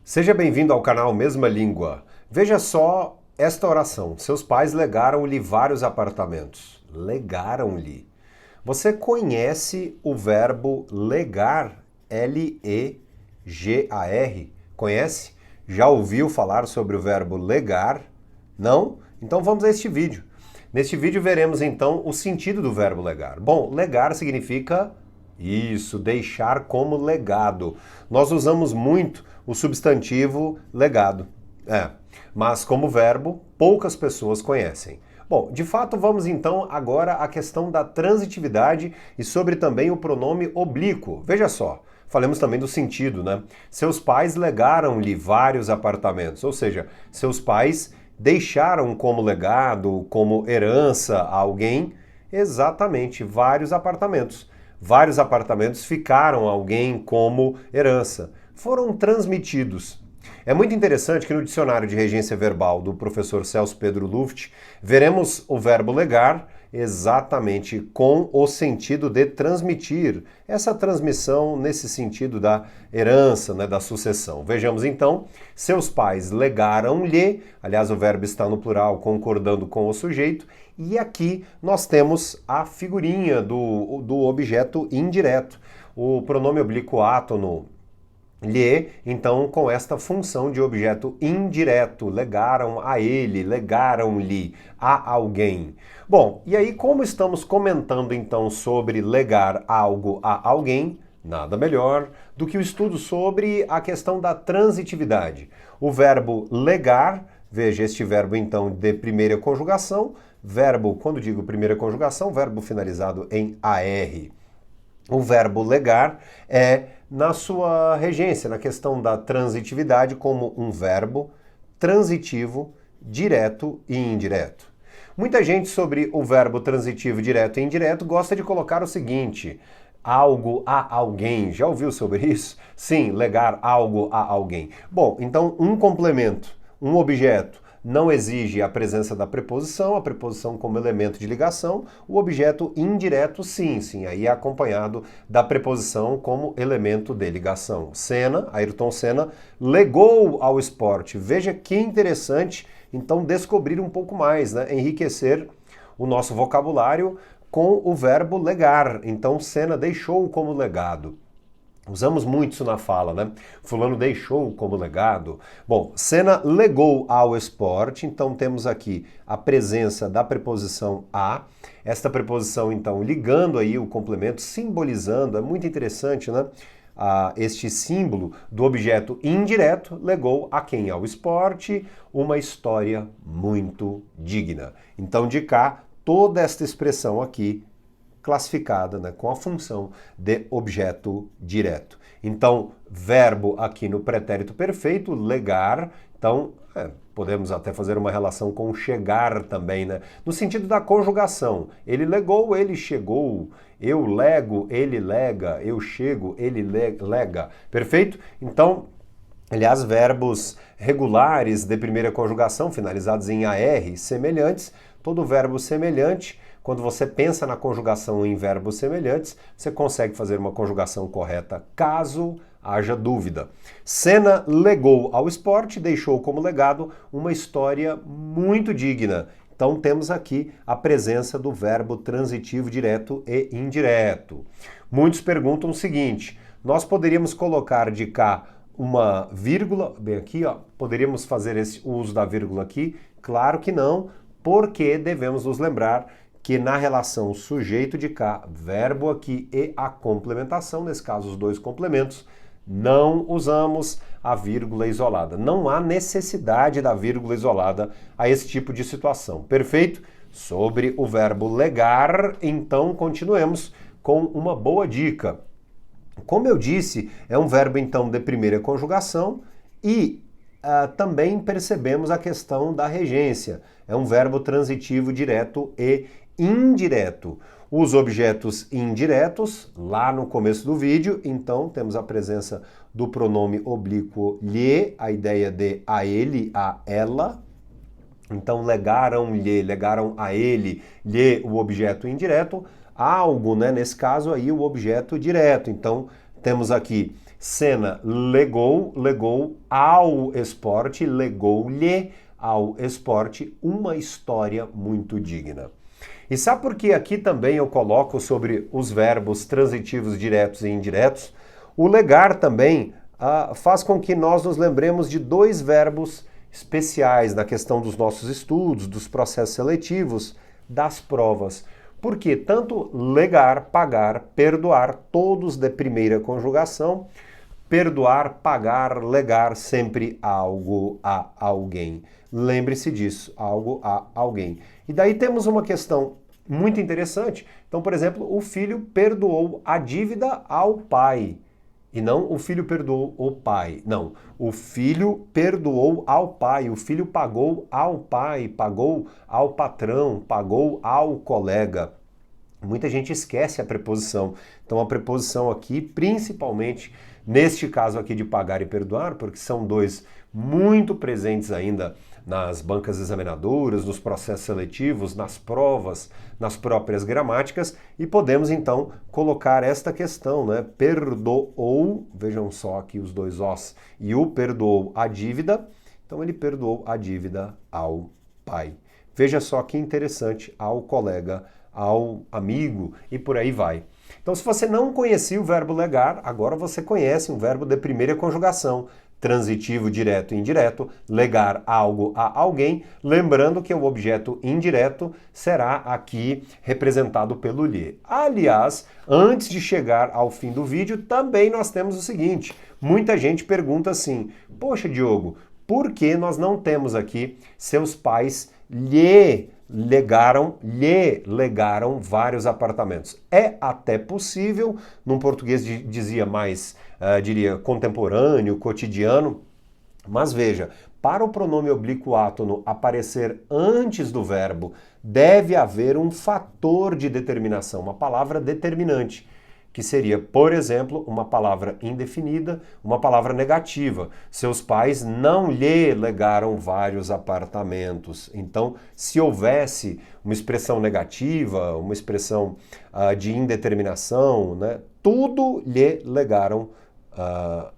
Seja bem-vindo ao canal Mesma Língua. Veja só esta oração. Seus pais legaram-lhe vários apartamentos. Legaram-lhe. Você conhece o verbo legar? L-E-G-A-R? Conhece? Já ouviu falar sobre o verbo legar? Não? Então vamos a este vídeo. Neste vídeo veremos então o sentido do verbo legar. Bom, legar significa isso, deixar como legado. Nós usamos muito o substantivo legado. Mas como verbo, poucas pessoas conhecem. Bom, de fato, vamos então agora à questão da transitividade e sobre também o pronome oblíquo. Veja só, falamos também do sentido, né? Seus pais legaram-lhe vários apartamentos, ou seja, seus pais deixaram como legado, como herança a alguém, exatamente vários apartamentos. Vários apartamentos ficaram a alguém como herança, foram transmitidos. É muito interessante que no dicionário de regência verbal do professor Celso Pedro Luft, veremos o verbo legar exatamente com o sentido de transmitir, essa transmissão nesse sentido da herança, né, da sucessão. Vejamos então, seus pais legaram-lhe, aliás o verbo está no plural concordando com o sujeito, e aqui nós temos a figurinha do objeto indireto, o pronome oblíquo átono, lhe, então, com esta função de objeto indireto, legaram a ele, legaram-lhe a alguém. Bom, e aí como estamos comentando então sobre legar algo a alguém, nada melhor do que o estudo sobre a questão da transitividade. O verbo legar, veja este verbo então de primeira conjugação, verbo, quando digo primeira conjugação, verbo finalizado em AR. O verbo legar é na sua regência, na questão da transitividade, como um verbo transitivo, direto e indireto. Muita gente sobre o verbo transitivo, direto e indireto gosta de colocar o seguinte: algo a alguém. Já ouviu sobre isso? Sim, legar algo a alguém. Bom, então um complemento, um objeto, não exige a presença da preposição, a preposição como elemento de ligação, o objeto indireto sim, aí é acompanhado da preposição como elemento de ligação. Senna, Ayrton Senna, legou ao esporte. Veja que interessante, então, descobrir um pouco mais, né? Enriquecer o nosso vocabulário com o verbo legar. Então, Senna deixou como legado. Usamos muito isso na fala, né? Fulano deixou como legado. Bom, Senna legou ao esporte, então temos aqui a presença da preposição a. Esta preposição, então, ligando aí o complemento, simbolizando, é muito interessante, né? Este símbolo do objeto indireto legou a quem? Ao esporte, uma história muito digna. Então, de cá, toda esta expressão aqui classificada, né, com a função de objeto direto. Então, verbo aqui no pretérito perfeito, legar, então podemos até fazer uma relação com chegar também, né? No sentido da conjugação. Ele legou, ele chegou. Eu lego, ele lega. Eu chego, ele lega. Perfeito? Então, aliás, verbos regulares de primeira conjugação, finalizados em AR, semelhantes, todo verbo semelhante, quando você pensa na conjugação em verbos semelhantes, você consegue fazer uma conjugação correta caso haja dúvida. Senna legou ao esporte, deixou como legado uma história muito digna. Então temos aqui a presença do verbo transitivo direto e indireto. Muitos perguntam o seguinte: nós poderíamos colocar de cá uma vírgula, bem aqui, ó, poderíamos fazer esse uso da vírgula aqui? Claro que não, porque devemos nos lembrar que na relação sujeito de cá, verbo aqui e a complementação, nesse caso os dois complementos, não usamos a vírgula isolada. Não há necessidade da vírgula isolada a esse tipo de situação. Perfeito? Sobre o verbo legar, então continuemos com uma boa dica. Como eu disse, é um verbo então de primeira conjugação e também percebemos a questão da regência. É um verbo transitivo direto e indireto. Os objetos indiretos, lá no começo do vídeo, então temos a presença do pronome oblíquo lhe, a ideia de a ele, a ela. Então legaram-lhe, legaram a ele, lhe o objeto indireto, algo, né, nesse caso aí o objeto direto. Então temos aqui Senna legou, legou ao esporte, legou-lhe ao esporte uma história muito digna. E sabe por que aqui também eu coloco sobre os verbos transitivos diretos e indiretos? O legar também faz com que nós nos lembremos de dois verbos especiais na questão dos nossos estudos, dos processos seletivos, das provas. Porque tanto legar, pagar, perdoar, todos de primeira conjugação, perdoar, pagar, legar, sempre algo a alguém. Lembre-se disso, algo a alguém. E daí temos uma questão muito interessante. Então, por exemplo, o filho perdoou a dívida ao pai. E não o filho perdoou o pai. Não, o filho perdoou ao pai. O filho pagou ao pai, pagou ao patrão, pagou ao colega. Muita gente esquece a preposição. Então a preposição aqui, principalmente neste caso aqui de pagar e perdoar, porque são dois muito presentes ainda nas bancas examinadoras, nos processos seletivos, nas provas, nas próprias gramáticas, e podemos então colocar esta questão, né? Perdoou, vejam só aqui os dois os, e o perdoou a dívida, então ele perdoou a dívida ao pai. Veja só que interessante, ao colega, ao amigo e por aí vai. Então, se você não conhecia o verbo legar, agora você conhece um verbo de primeira conjugação, transitivo direto e indireto, legar algo a alguém, lembrando que o objeto indireto será aqui representado pelo lhe. Aliás, antes de chegar ao fim do vídeo, também nós temos o seguinte, muita gente pergunta assim, poxa Diogo, por que nós não temos aqui seus pais lhe legaram vários apartamentos? É até possível, num português dizia mais, diria, contemporâneo, cotidiano, mas veja, para o pronome oblíquo átono aparecer antes do verbo, deve haver um fator de determinação, uma palavra determinante, que seria, por exemplo, uma palavra indefinida, uma palavra negativa. Seus pais não lhe legaram vários apartamentos. Então, se houvesse uma expressão negativa, uma expressão de indeterminação, né, tudo lhe legaram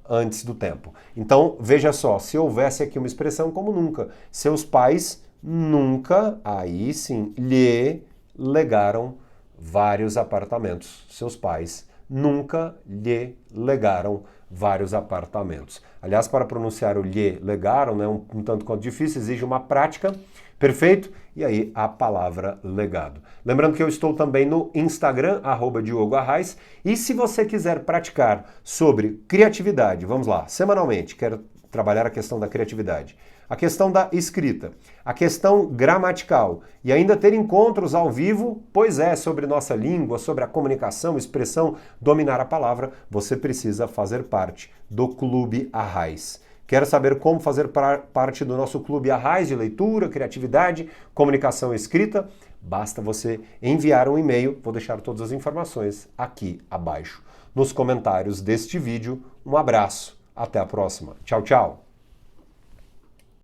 antes do tempo. Então, veja só, se houvesse aqui uma expressão como nunca, seus pais nunca, aí sim, lhe legaram vários apartamentos. Seus pais nunca lhe legaram vários apartamentos. Aliás, para pronunciar o lhe legaram, né, um tanto quanto difícil, exige uma prática, perfeito? E aí a palavra legado. Lembrando que eu estou também no Instagram, @DiogoArraes, e se você quiser praticar sobre criatividade, vamos lá, semanalmente, quero trabalhar a questão da criatividade, a questão da escrita, a questão gramatical e ainda ter encontros ao vivo, pois é, sobre nossa língua, sobre a comunicação, expressão, dominar a palavra, você precisa fazer parte do Clube Arraes. Quer saber como fazer parte do nosso Clube Arraes de leitura, criatividade, comunicação e escrita? Basta você enviar um e-mail, vou deixar todas as informações aqui abaixo. Nos comentários deste vídeo, um abraço, até a próxima. Tchau, tchau!